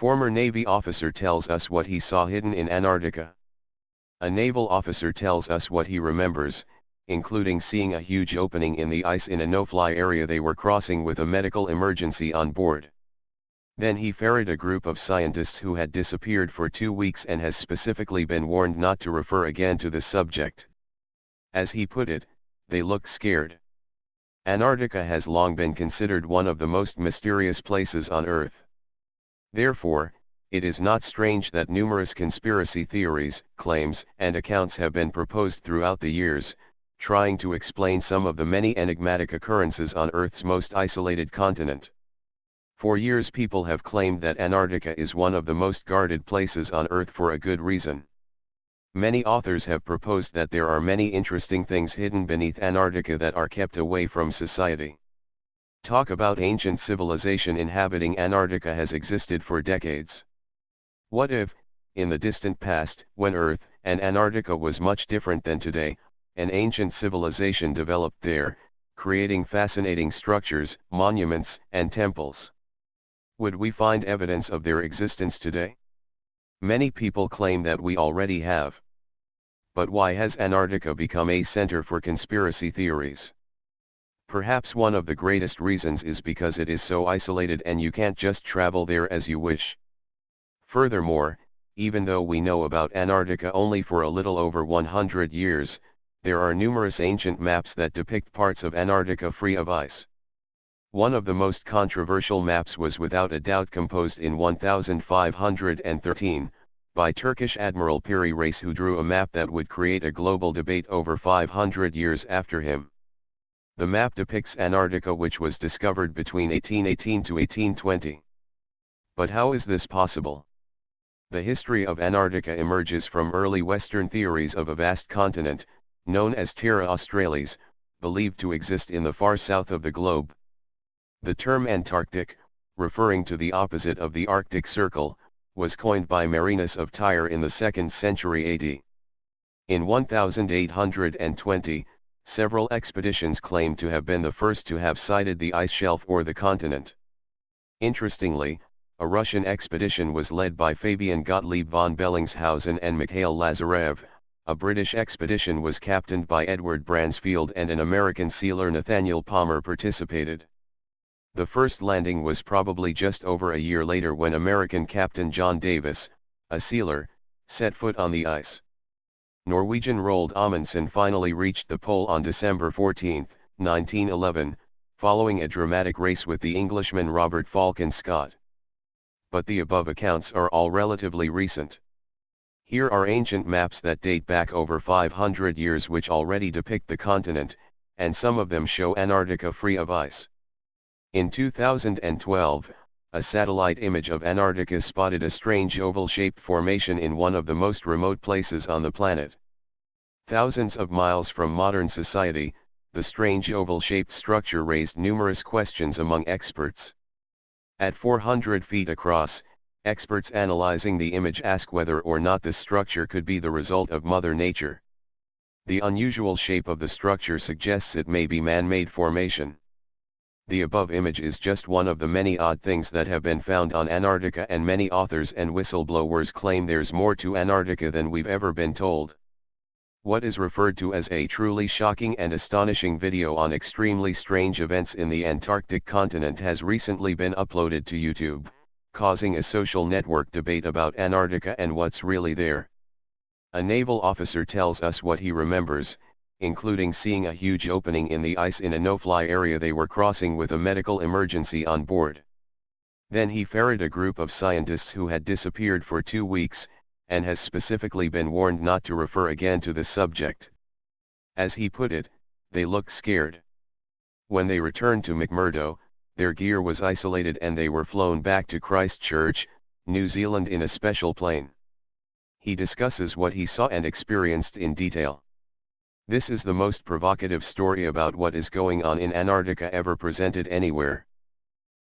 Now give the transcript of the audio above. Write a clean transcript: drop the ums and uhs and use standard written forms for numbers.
former Navy officer tells us what he saw hidden in Antarctica. A naval officer tells us what he remembers, including seeing a huge opening in the ice in a no-fly area they were crossing with a medical emergency on board. Then he ferried a group of scientists who had disappeared for 2 weeks and has specifically been warned not to refer again to the subject. As he put it, they look scared. Antarctica has long been considered one of the most mysterious places on Earth. Therefore, it is not strange that numerous conspiracy theories, claims, and accounts have been proposed throughout the years, trying to explain some of the many enigmatic occurrences on Earth's most isolated continent. For years people have claimed that Antarctica is one of the most guarded places on Earth for a good reason. Many authors have proposed that there are many interesting things hidden beneath Antarctica that are kept away from society. Talk about ancient civilization inhabiting Antarctica has existed for decades. What if, in the distant past, when Earth and Antarctica was much different than today, an ancient civilization developed there, creating fascinating structures, monuments, and temples? Would we find evidence of their existence today? Many people claim that we already have. But why has Antarctica become a center for conspiracy theories? Perhaps one of the greatest reasons is because it is so isolated and you can't just travel there as you wish. Furthermore, even though we know about Antarctica only for a little over 100 years, there are numerous ancient maps that depict parts of Antarctica free of ice. One of the most controversial maps was without a doubt composed in 1513, by Turkish Admiral Piri Reis, who drew a map that would create a global debate over 500 years after him. The map depicts Antarctica, which was discovered between 1818 to 1820. But how is this possible? The history of Antarctica emerges from early Western theories of a vast continent, known as Terra Australis, believed to exist in the far south of the globe. The term Antarctic, referring to the opposite of the Arctic Circle, was coined by Marinus of Tyre in the 2nd century AD. In 1820, several expeditions claimed to have been the first to have sighted the ice shelf or the continent. Interestingly, a Russian expedition was led by Fabian Gottlieb von Bellingshausen and Mikhail Lazarev. A British expedition was captained by Edward Bransfield, and an American sealer, Nathaniel Palmer, participated. The first landing was probably just over a year later, when American Captain John Davis, a sealer, set foot on the ice. Norwegian Roald Amundsen finally reached the pole on December 14, 1911, following a dramatic race with the Englishman Robert Falcon Scott. But the above accounts are all relatively recent. Here are ancient maps that date back over 500 years which already depict the continent, and some of them show Antarctica free of ice. In 2012, a satellite image of Antarctica spotted a strange oval-shaped formation in one of the most remote places on the planet. Thousands of miles from modern society, the strange oval-shaped structure raised numerous questions among experts. At 400 feet across, experts analyzing the image ask whether or not this structure could be the result of Mother Nature. The unusual shape of the structure suggests it may be man-made formation. The above image is just one of the many odd things that have been found on Antarctica, and many authors and whistleblowers claim there's more to Antarctica than we've ever been told. What is referred to as a truly shocking and astonishing video on extremely strange events in the Antarctic continent has recently been uploaded to YouTube, causing a social network debate about Antarctica and what's really there. A naval officer tells us what he remembers, including seeing a huge opening in the ice in a no-fly area they were crossing with a medical emergency on board. Then he ferried a group of scientists who had disappeared for 2 weeks, and has specifically been warned not to refer again to the subject. As he put it, they look scared. When they returned to McMurdo, their gear was isolated and they were flown back to Christchurch, New Zealand in a special plane. He discusses what he saw and experienced in detail. This is the most provocative story about what is going on in Antarctica ever presented anywhere.